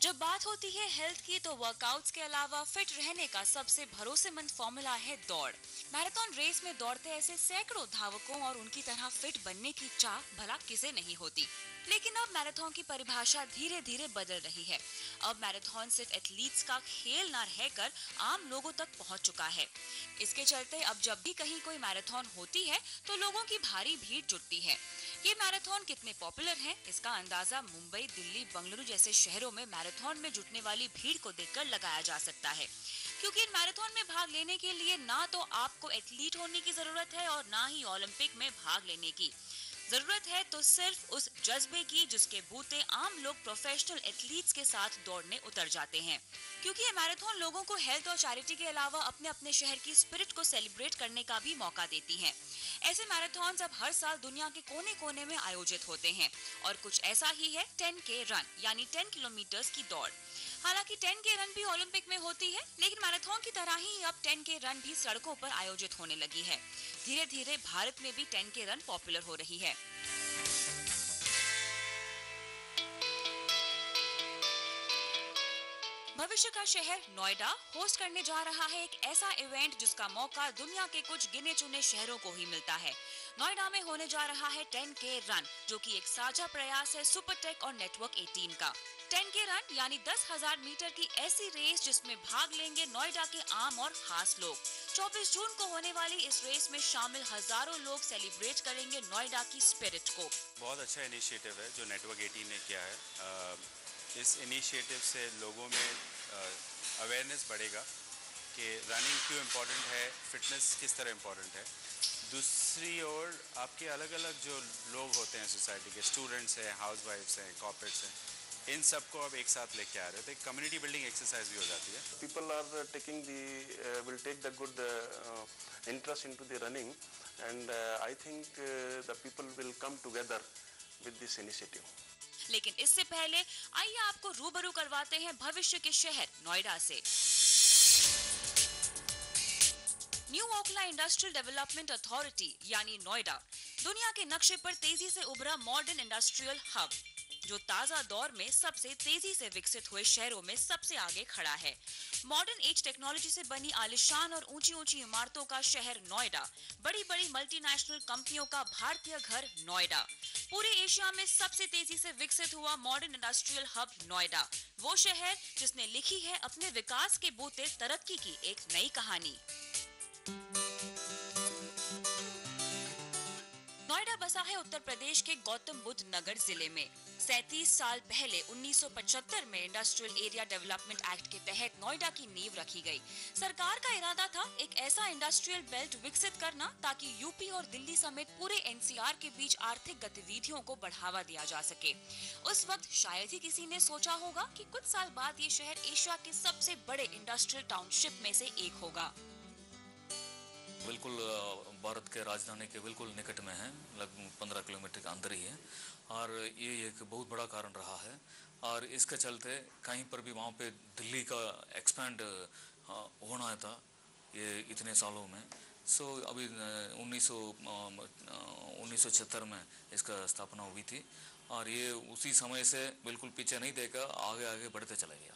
जब बात होती है हेल्थ की तो वर्कआउट्स के अलावा फिट रहने का सबसे भरोसेमंद फॉर्मूला है दौड़। मैराथन रेस में दौड़ते ऐसे सैकड़ों धावकों और उनकी तरह फिट बनने की चाह भला किसे नहीं होती। लेकिन अब मैराथन की परिभाषा धीरे धीरे बदल रही है। अब मैराथन सिर्फ एथलीट्स का खेल न रहकर आम लोगों तक पहुंच चुका है। इसके चलते अब जब भी कहीं कोई मैराथन होती है तो लोगों की भारी भीड़ जुटती है। ये मैराथन कितने पॉपुलर हैं, इसका अंदाजा मुंबई, दिल्ली, बंगलुरु जैसे शहरों में मैराथन में जुटने वाली भीड़ को देखकर लगाया जा सकता है। क्योंकि इन मैराथन में भाग लेने के लिए ना तो आपको एथलीट होने की जरूरत है और ना ही ओलंपिक में भाग लेने की जरूरत है, तो सिर्फ उस जज्बे की जिसके बूते आम लोग प्रोफेशनल एथलीट्स के साथ दौड़ने उतर जाते हैं। क्योंकि ये मैराथन लोगों को हेल्थ और चैरिटी के अलावा अपने अपने शहर की स्पिरिट को सेलिब्रेट करने का भी मौका देती हैं। ऐसे मैराथन अब हर साल दुनिया के कोने कोने में आयोजित होते हैं और कुछ ऐसा ही है 10K रन यानी 10 किलोमीटर की दौड़। हालांकि 10K रन भी ओलंपिक में होती है, लेकिन मैराथन की तरह ही अब 10K रन भी सड़कों पर आयोजित होने लगी है। धीरे धीरे भारत में भी 10K रन पॉपुलर हो रही है। भविष्य का शहर नोएडा होस्ट करने जा रहा है एक ऐसा इवेंट जिसका मौका दुनिया के कुछ गिने चुने शहरों को ही मिलता है। नोएडा में होने जा रहा है 10K रन, जो कि एक साझा प्रयास है सुपरटेक और नेटवर्क 18 का। 10K रन यानी 10,000 मीटर की ऐसी रेस जिसमें भाग लेंगे नोएडा के आम और खास लोग। 24 जून को होने वाली इस रेस में शामिल हजारों लोग सेलिब्रेट करेंगे नोएडा की स्पिरिट को। बहुत अच्छा इनिशिएटिव है जो नेटवर्क 18 ने किया है। इस इनिशिएटिव से लोगों में अवेयरनेस बढ़ेगा कि रनिंग क्यों इम्पोर्टेंट है, फिटनेस किस तरह इम्पोर्टेंट है। दूसरी ओर आपके अलग अलग जो लोग होते हैं सोसाइटी के, स्टूडेंट्स हैं, हाउसवाइफ्स हैं, कॉर्पोरेट्स हैं, इन सबको अब एक साथ लेके आ रहे हैं, तो एक कम्युनिटी बिल्डिंग एक्सरसाइज भी हो जाती है। People are taking will take the good interest into the running, and I think the people will come together with this initiative. लेकिन इससे पहले आइए आपको रूबरू करवाते हैं भविष्य के शहर नोएडा से। New Okhla industrial development authority यानी नोएडा दुनिया के नक्शे पर तेजी से उभरा मॉडर्न इंडस्ट्रियल हब, जो ताजा दौर में सबसे तेजी से विकसित हुए शहरों में सबसे आगे खड़ा है। मॉडर्न एज टेक्नोलॉजी से बनी आलिशान और ऊंची ऊंची इमारतों का शहर नोएडा, बड़ी बड़ी मल्टीनेशनल कंपनियों का भारतीय घर नोएडा, पूरे एशिया में सबसे तेजी से विकसित हुआ मॉडर्न इंडस्ट्रियल हब नोएडा, वो शहर जिसने लिखी है अपने विकास के बूते तरक्की की एक नई कहानी। नोएडा बसा है उत्तर प्रदेश के गौतम बुद्ध नगर जिले में। 37 साल पहले 1975 में इंडस्ट्रियल एरिया डेवलपमेंट एक्ट के तहत नोएडा की नींव रखी गई। सरकार का इरादा था एक ऐसा इंडस्ट्रियल बेल्ट विकसित करना ताकि यूपी और दिल्ली समेत पूरे एनसीआर के बीच आर्थिक गतिविधियों को बढ़ावा दिया जा सके। उस वक्त शायद ही किसी ने सोचा होगा कि कुछ साल बाद ये शहर एशिया के सबसे बड़े इंडस्ट्रियल टाउनशिप में से एक होगा। बिल्कुल भारत के राजधानी के बिल्कुल निकट में है, लगभग 15 किलोमीटर के अंदर ही है, और ये एक बहुत बड़ा कारण रहा है। और इसके चलते कहीं पर भी वहाँ पे दिल्ली का एक्सपेंड होना था ये इतने सालों में। सो अभी 1976 में इसका स्थापना हुई थी और ये उसी समय से बिल्कुल पीछे नहीं देखा, आगे आगे बढ़ते चला गया।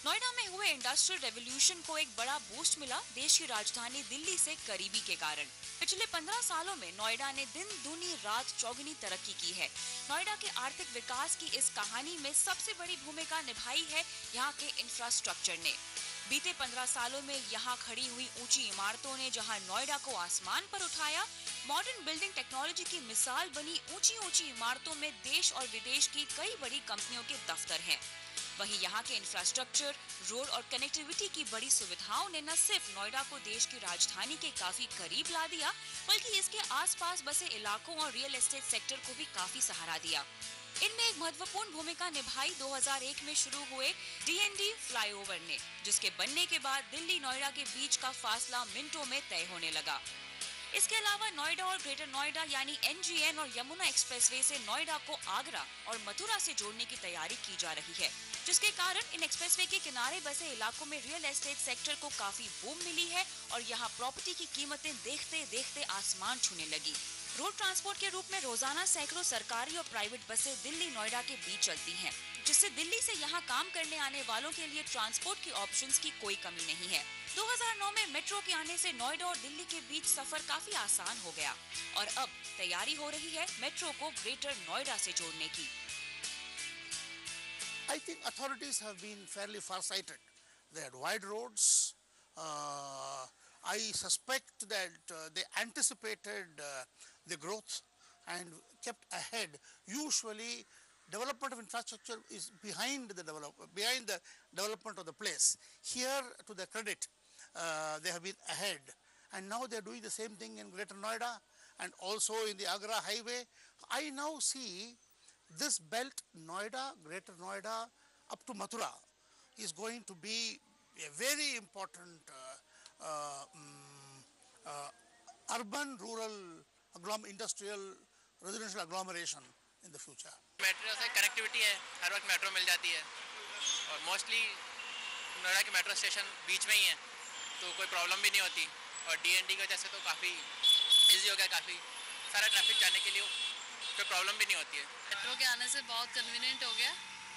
नोएडा में हुए इंडस्ट्रियल रेवोल्यूशन को एक बड़ा बूस्ट मिला देश की राजधानी दिल्ली से करीबी के कारण। पिछले 15 सालों में नोएडा ने दिन दूनी रात चौगुनी तरक्की की है। नोएडा के आर्थिक विकास की इस कहानी में सबसे बड़ी भूमिका निभाई है यहाँ के इंफ्रास्ट्रक्चर ने। बीते 15 सालों में यहाँ खड़ी हुई ऊंची इमारतों ने जहाँ नोएडा को आसमान पर उठाया, मॉडर्न बिल्डिंग टेक्नोलॉजी की मिसाल बनी ऊंची ऊंची इमारतों में देश और विदेश की कई बड़ी कंपनियों के दफ्तर हैं। वहीं यहाँ के इंफ्रास्ट्रक्चर, रोड और कनेक्टिविटी की बड़ी सुविधाओं ने न सिर्फ नोएडा को देश की राजधानी के काफी करीब ला दिया, बल्कि इसके आसपास बसे इलाकों और रियल एस्टेट सेक्टर को भी काफी सहारा दिया। इनमें एक महत्वपूर्ण भूमिका निभाई 2001 में शुरू हुए डीएनडी फ्लाईओवर ने, जिसके बनने के बाद दिल्ली नोएडा के बीच का फासला मिनटों में तय होने लगा। इसके अलावा नोएडा और ग्रेटर नोएडा यानी एनजीएन और यमुना एक्सप्रेसवे से नोएडा को आगरा और मथुरा से जोड़ने की तैयारी की जा रही है, जिसके कारण इन एक्सप्रेसवे के किनारे बसे इलाकों में रियल एस्टेट सेक्टर को काफी बूम मिली है और यहाँ प्रॉपर्टी की कीमतें देखते देखते आसमान छूने लगी। रोड ट्रांसपोर्ट के रूप में रोजाना सैकड़ों सरकारी और प्राइवेट बसें दिल्ली नोएडा के बीच चलती हैं, जिससे दिल्ली से यहाँ काम करने आने वालों के लिए ट्रांसपोर्ट की ऑप्शंस की कोई कमी नहीं है। 2009 में मेट्रो के आने से नोएडा और दिल्ली के बीच सफर काफी आसान हो गया और अब तैयारी हो रही है मेट्रो को ग्रेटर नोएडा से जोड़ने की। I think authorities have been fairly far-sighted. They had wide roads. I suspect that they anticipated the growth and kept ahead. Usually, development of infrastructure is behind the development of the place. Here, to their credit, they have been ahead, and now they are doing the same thing in Greater Noida and also in the Agra Highway. I now see this belt, Noida, Greater Noida, up to Mathura, is going to be a very important urban, rural, industrial, residential agglomeration in the future. Metro से connectivity है, हर वक्त metro मिल जाती है और mostly Noida के metro station बीच में ही है, तो कोई प्रॉब्लम भी नहीं होती और डीएनडी की वजह से तो काफ़ी इजी हो गया, काफ़ी सारा ट्रैफिक जाने के लिए कोई प्रॉब्लम भी नहीं होती है। मेट्रो के आने से बहुत कन्वीनियंट हो गया,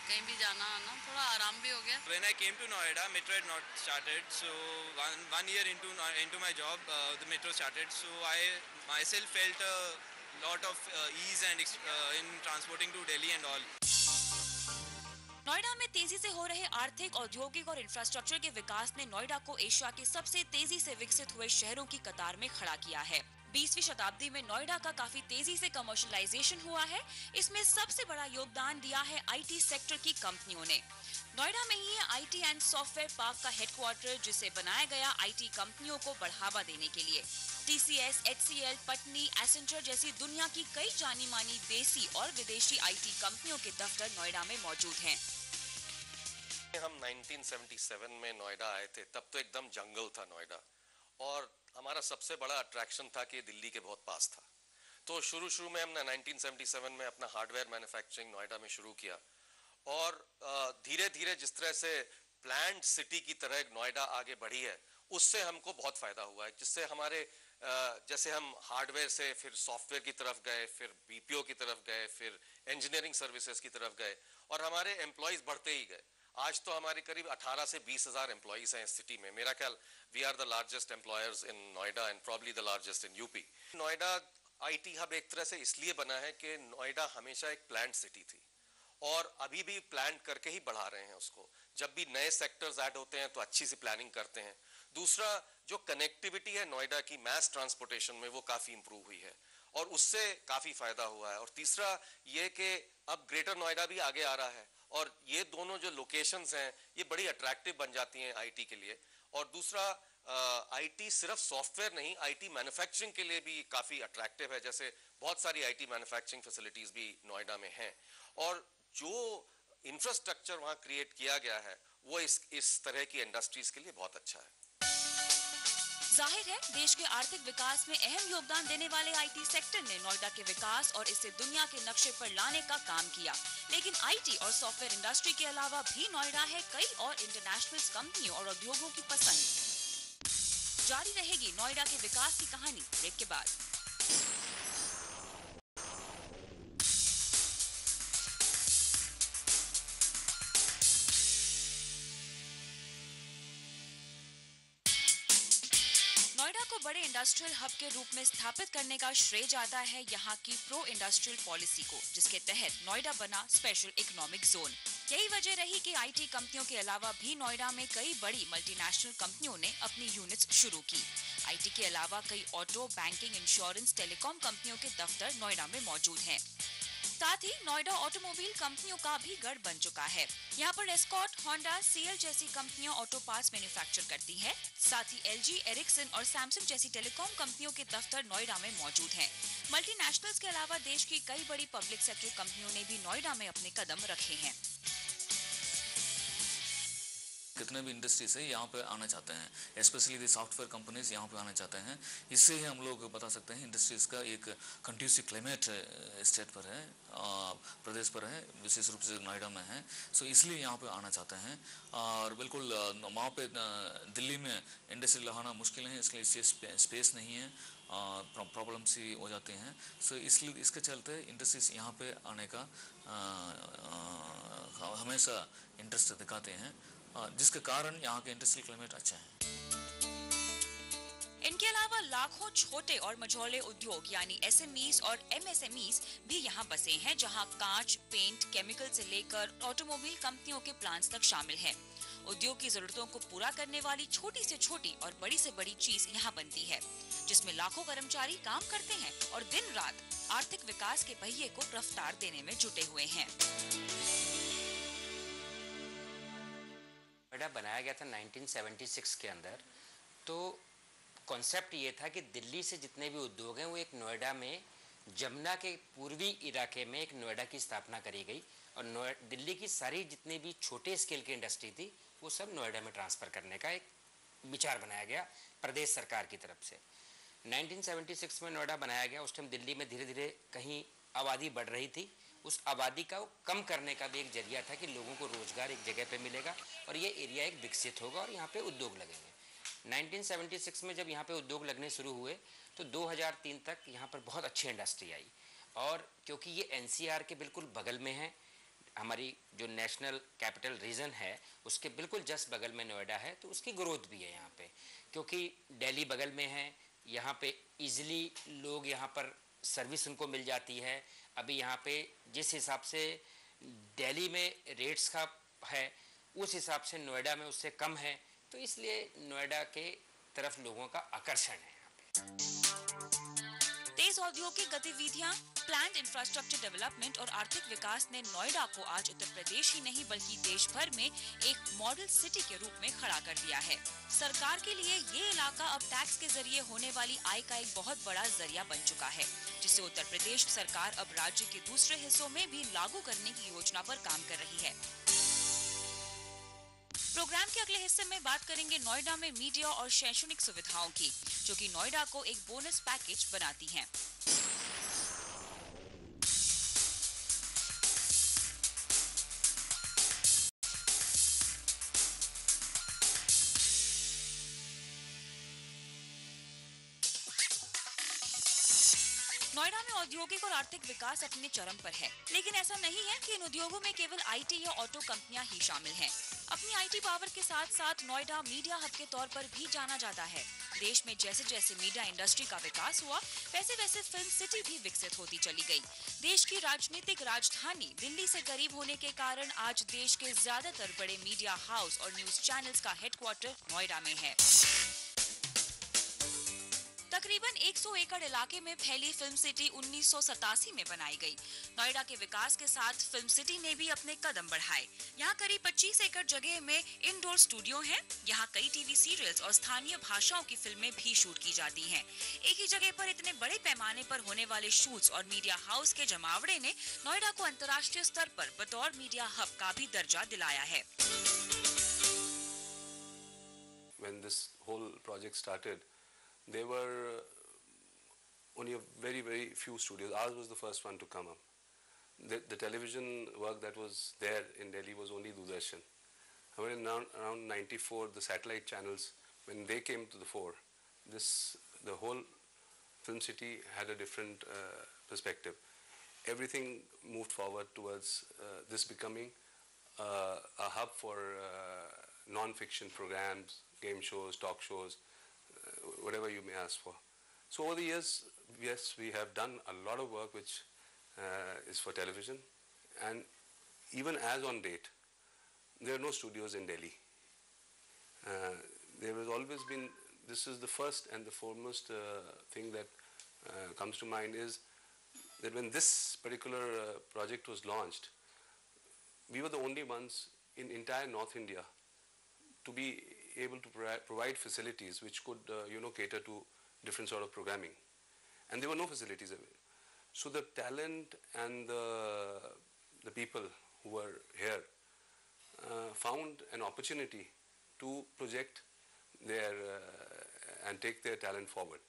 कहीं भी जाना आना थोड़ा आराम भी हो गया। When I came to Noida, metro had not started, so one year into my job, the metro started. So I myself felt a lot of ease and in transporting to Delhi and all. Noida में तेजी से हो रहे आर्थिक, औद्योगिक और infrastructure के विकास ने नोएडा को एशिया के सबसे तेजी से विकसित हुए शहरों की कतार में खड़ा किया है। 20वीं शताब्दी में नोएडा का काफी तेजी से कमर्शियलाइजेशन हुआ है। इसमें सबसे बड़ा योगदान दिया है आईटी सेक्टर की कंपनियों ने। नोएडा में ही है आईटी एंड सॉफ्टवेयर पार्क का हेडक्वार्टर, जिसे बनाया गया आईटी कंपनियों को बढ़ावा देने के लिए। टीसीएस, एचसीएल, पटनी, एसेंचर जैसी दुनिया की कई जानी मानी देसी और विदेशी आईटी कंपनियों के दफ्तर नोएडा में मौजूद हैं। हम 1977 में नोएडा आए थे, तब तो एकदम जंगल था नोएडा और हमारा सबसे बड़ा अट्रैक्शन था कि दिल्ली के बहुत पास था। तो शुरू में हमने 1977 में अपना हार्डवेयर मैन्युफैक्चरिंग नोएडा में शुरू किया और धीरे धीरे जिस तरह से प्लान्ड सिटी की तरह नोएडा आगे बढ़ी है, उससे हमको बहुत फायदा हुआ है, जिससे हमारे जैसे हम हार्डवेयर से फिर सॉफ्टवेयर की तरफ गए, फिर बीपीओ की तरफ गए, फिर इंजीनियरिंग सर्विसेज की तरफ गए और हमारे एम्प्लॉयज बढ़ते ही गए। आज तो हमारे करीब 18 से 20 हज़ार एम्प्लॉयज हैं इस सिटी में। मेरा ख्याल we are the largest employers in Noida and probably the largest in UP. Noida IT hub एक तरह से इसलिए बना है कि नोएडा हमेशा एक प्लान्ड सिटी थी और अभी भी प्लान करके ही बढ़ा रहे हैं उसको। जब भी नए सेक्टर्स ऐड होते हैं तो अच्छी सी प्लानिंग करते हैं। दूसरा, जो कनेक्टिविटी है नोएडा की मैस ट्रांसपोर्टेशन में, वो काफ़ी इंप्रूव हुई है और उससे काफ़ी फ़ायदा हुआ है। और तीसरा ये कि अब ग्रेटर नोएडा भी आगे आ रहा है और ये दोनों जो लोकेशंस हैं ये बड़ी अट्रैक्टिव बन जाती हैं आईटी के लिए। और दूसरा, आईटी सिर्फ सॉफ्टवेयर नहीं, आईटी मैन्युफैक्चरिंग के लिए भी काफ़ी अट्रैक्टिव है। जैसे बहुत सारी आईटी मैन्युफैक्चरिंग फैसिलिटीज़ भी नोएडा में हैं और जो इंफ्रास्ट्रक्चर वहाँ क्रिएट किया गया है वो इस तरह की इंडस्ट्रीज़ के लिए बहुत अच्छा है। जाहिर है, देश के आर्थिक विकास में अहम योगदान देने वाले आईटी सेक्टर ने नोएडा के विकास और इसे दुनिया के नक्शे पर लाने का काम किया। लेकिन आईटी और सॉफ्टवेयर इंडस्ट्री के अलावा भी नोएडा है कई और इंटरनेशनल कंपनियों और उद्योगों की पसंद। जारी रहेगी नोएडा के विकास की कहानी ब्रेक के बाद। नोएडा को बड़े इंडस्ट्रियल हब के रूप में स्थापित करने का श्रेय जाता है यहाँ की प्रो इंडस्ट्रियल पॉलिसी को, जिसके तहत नोएडा बना स्पेशल इकोनॉमिक जोन। यही वजह रही कि आईटी कंपनियों के अलावा भी नोएडा में कई बड़ी मल्टीनेशनल कंपनियों ने अपनी यूनिट्स शुरू की। आईटी के अलावा कई ऑटो, बैंकिंग, इंश्योरेंस, टेलीकॉम कंपनियों के दफ्तर नोएडा में मौजूद हैं। साथ ही नोएडा ऑटोमोबाइल कंपनियों का भी गढ़ बन चुका है। यहाँ पर एस्कॉर्ट, होंडा, सीएल जैसी कंपनियां ऑटो पार्ट्स मैन्युफैक्चर करती हैं। साथ ही एलजी, एरिक्सन और सैमसंग जैसी टेलीकॉम कंपनियों के दफ्तर नोएडा में मौजूद हैं। मल्टीनेशनल्स के अलावा देश की कई बड़ी पब्लिक सेक्टर कंपनियों ने भी नोएडा में अपने कदम रखे हैं। कितने भी इंडस्ट्रीज है यहाँ पे आना चाहते हैं, स्पेशली दी सॉफ्टवेयर कंपनीज यहाँ पे आना चाहते हैं। इससे ही हम लोग बता सकते हैं इंडस्ट्रीज का एक कंड्यूसिव क्लाइमेट स्टेट पर है, प्रदेश पर है, विशेष रूप से नोएडा में है। सो इसलिए यहाँ पे आना चाहते हैं। और बिल्कुल वहाँ पे दिल्ली में इंडस्ट्री लगाना मुश्किल है, इसलिए स्पेस नहीं है, प्रॉब्लम्स ही हो जाते हैं। सो इसलिए इसके चलते इंडस्ट्रीज यहाँ पे आने का हमेशा इंटरेस्ट दिखाते हैं, जिसके कारण यहाँ के इंडस्ट्रियल क्लाइमेट अच्छा है। इनके अलावा लाखों छोटे और मझोले उद्योग यानी SMEs और MSMEs भी यहाँ बसे हैं, जहाँ कांच, पेंट, केमिकल से लेकर ऑटोमोबाइल कंपनियों के प्लांट्स तक शामिल हैं। उद्योग की जरूरतों को पूरा करने वाली छोटी से छोटी और बड़ी से बड़ी चीज यहाँ बनती है, जिसमें लाखों कर्मचारी काम करते हैं और दिन रात आर्थिक विकास के पहिए को रफ्तार देने में जुटे हुए हैं। नोएडा बनाया गया था 1976 के अंदर। तो कॉन्सेप्ट ये था कि दिल्ली से जितने भी उद्योग हैं वो एक नोएडा में, जमुना के पूर्वी इलाके में एक नोएडा की स्थापना करी गई और दिल्ली की सारी जितनी भी छोटे स्केल की इंडस्ट्री थी वो सब नोएडा में ट्रांसफ़र करने का एक विचार बनाया गया प्रदेश सरकार की तरफ से। 1976 में नोएडा बनाया गया। उस टाइम दिल्ली में धीरे धीरे कहीं आबादी बढ़ रही थी, उस आबादी का कम करने का भी एक जरिया था कि लोगों को रोजगार एक जगह पे मिलेगा और ये एरिया एक विकसित होगा और यहाँ पे उद्योग लगेंगे। 1976 में जब यहाँ पे उद्योग लगने शुरू हुए तो 2003 तक यहाँ पर बहुत अच्छी इंडस्ट्री आई और क्योंकि ये NCR के बिल्कुल बगल में है, हमारी जो नेशनल कैपिटल रीजन है उसके बिल्कुल जस्ट बगल में नोएडा है, तो उसकी ग्रोथ भी है यहाँ पे। क्योंकि दिल्ली बगल में है, यहाँ पे इजीली लोग यहाँ पर सर्विस उनको मिल जाती है। अभी यहाँ पे जिस हिसाब से दिल्ली में रेट्स का है उस हिसाब से नोएडा में उससे कम है, तो इसलिए नोएडा के तरफ लोगों का आकर्षण है यहाँ पे। तेज औद्योगिक गतिविधियां, प्लान्ड इंफ्रास्ट्रक्चर डेवलपमेंट और आर्थिक विकास ने नोएडा को आज उत्तर प्रदेश ही नहीं बल्कि देश भर में एक मॉडल सिटी के रूप में खड़ा कर दिया है। सरकार के लिए ये इलाका अब टैक्स के जरिए होने वाली आय का एक बहुत बड़ा जरिया बन चुका है, जिसे उत्तर प्रदेश सरकार अब राज्य के दूसरे हिस्सों में भी लागू करने की योजना पर काम कर रही है। प्रोग्राम के अगले हिस्से में बात करेंगे नोएडा में मीडिया और शैक्षणिक सुविधाओं की, जो कि नोएडा को एक बोनस पैकेज बनाती हैं। नोएडा में औद्योगिक और आर्थिक विकास अपने चरम पर है, लेकिन ऐसा नहीं है कि इन उद्योगों में केवल IT या ऑटो कंपनियां ही शामिल हैं। अपनी IT पावर के साथ साथ नोएडा मीडिया हब के तौर पर भी जाना जाता है। देश में जैसे जैसे मीडिया इंडस्ट्री का विकास हुआ, वैसे वैसे फिल्म सिटी भी विकसित होती चली गई। देश की राजनीतिक राजधानी दिल्ली से करीब होने के कारण आज देश के ज्यादातर बड़े मीडिया हाउस और न्यूज चैनल्स का हेडक्वार्टर नोएडा में है। तकरीबन 100 एकड़ इलाके में फैली फिल्म सिटी 1987 में बनाई गई। नोएडा के विकास के साथ फिल्म सिटी ने भी अपने कदम बढ़ाए। यहाँ करीब 25 एकड़ जगह में इंडोर स्टूडियो है। यहाँ कई टीवी सीरियल्स और स्थानीय भाषाओं की फिल्में भी शूट की जाती हैं। एक ही जगह पर इतने बड़े पैमाने पर होने वाले शूट्स और मीडिया हाउस के जमावड़े ने नोएडा को अंतर्राष्ट्रीय स्तर पर बतौर मीडिया हब का भी दर्जा दिलाया है। When this whole project started, there were only a very few studios. Ours was the first one to come up. The television work that was there in Delhi was only Doordarshan. However, around 94, the satellite channels, when they came to the fore, the whole film city had a different perspective. Everything moved forward towards this becoming a hub for non-fiction programs, game shows, talk shows, whatever you may ask for. So over the years, yes, we have done a lot of work which is for television, and even as on date, there are no studios in Delhi. There has always been, this is the first and the foremost thing that comes to mind is that when this particular project was launched, we were the only ones in entire North India to be able to provide facilities which could cater to different sort of programming, and there were no facilities available. So the talent and the people who were here found an opportunity to project their and take their talent forward,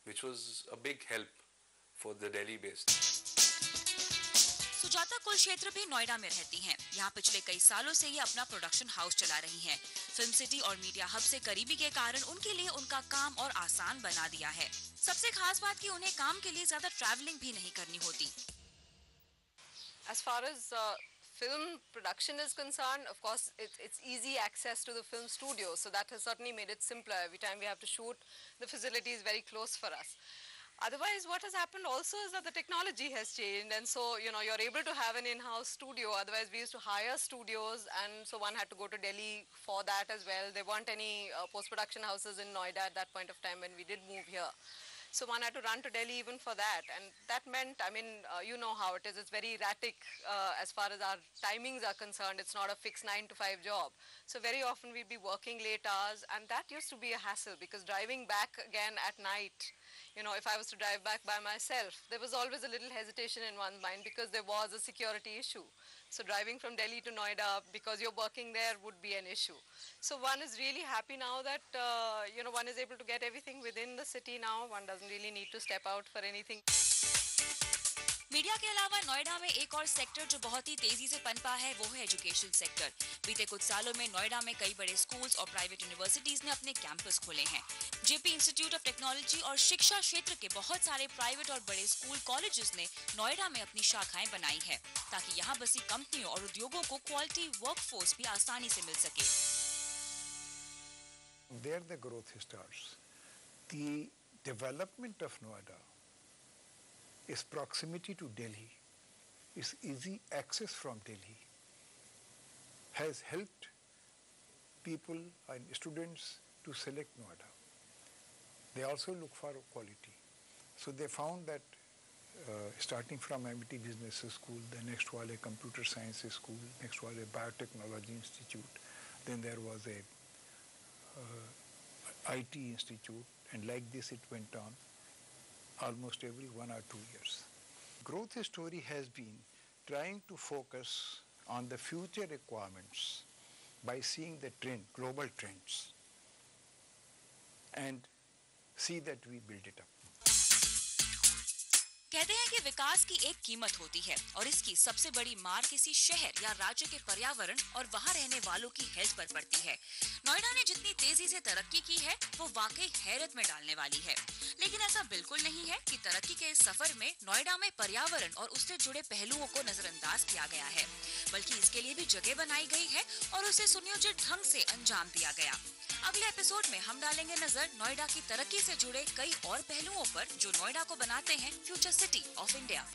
which was a big help for the Delhi-based. Sujata Kulakshetra भी नोएडा में रहती हैं। यहाँ पिछले कई सालों से ये अपना प्रोडक्शन हाउस चला रही हैं। फिल्म सिटी और मीडिया हब से करीबी के कारण उनके लिए उनका काम और आसान बना दिया है। सबसे खास बात कि उन्हें काम के लिए ज्यादा ट्रैवलिंग भी नहीं करनी होती। As far as film production is concerned, of course, it's easy access to the film studio, so that has certainly made it simpler. Every time we have to shoot, the facility is very close for us. Otherwise, what has happened also is that the technology has changed, and so, you know, you're able to have an in-house studio. Otherwise, we used to hire studios, and so one had to go to Delhi for that as well. There weren't any post-production houses in Noida at that point of time when we did move here. So one had to run to Delhi even for that, and that meant, I mean, you know how it is. It's very erratic as far as our timings are concerned. It's not a fixed 9-to-5 job. So very often we'd be working late hours, and that used to be a hassle because driving back again at night, you know, if I was to drive back by myself, there was always a little hesitation in one's mind because there was a security issue. So driving from Delhi to Noida because you're working there would be an issue. So one is really happy now that, you know, one is able to get everything within the city now. One doesn't really need to step out for anything. Media के अलावा नोएडा में एक और sector जो बहुत ही तेजी से पनपा है वो है एजुकेशन सेक्टर। बीते कुछ सालों में नोएडा में कई बड़े स्कूल्स और प्राइवेट यूनिवर्सिटीज ने अपने कैंपस खोले हैं। जेपी इंस्टीट्यूट ऑफ टेक्नोलॉजी और शिक्षा क्षेत्र के बहुत सारे प्राइवेट और बड़े स्कूल कॉलेजेस ने नोएडा में अपनी शाखाएं बनाई है ताकि यहाँ बसी कंपनियों और उद्योगों को क्वालिटी वर्कफोर्स भी आसानी से मिल सके। There the growth starts. The development of Noida, its proximity to Delhi, its easy access from Delhi, has helped people and students to select Noida. They also look for quality. So they found that starting from MIT Business School, the next was a Computer Science School, next was a Biotechnology Institute, then there was a IT Institute, and like this it went on almost every 1 or 2 years. Growth story has been trying to focus on the future requirements by seeing the trend, global trends, and see that we build it up. कहते हैं कि विकास की एक कीमत होती है और इसकी सबसे बड़ी मार किसी शहर या राज्य के पर्यावरण और वहाँ रहने वालों की हेल्थ पर पड़ती है। नोएडा ने जितनी तेजी से तरक्की की है वो वाकई हैरत में डालने वाली है, लेकिन ऐसा बिल्कुल नहीं है कि तरक्की के इस सफर में नोएडा में पर्यावरण और उससे जुड़े पहलुओं को नजरअंदाज किया गया है, बल्कि इसके लिए भी जगह बनाई गई है और उसे सुनियोजित ढंग से अंजाम दिया गया। अगले एपिसोड में हम डालेंगे नजर नोएडा की तरक्की से जुड़े कई और पहलुओं पर जो नोएडा को बनाते हैं फ्यूचर सिटी ऑफ इंडिया।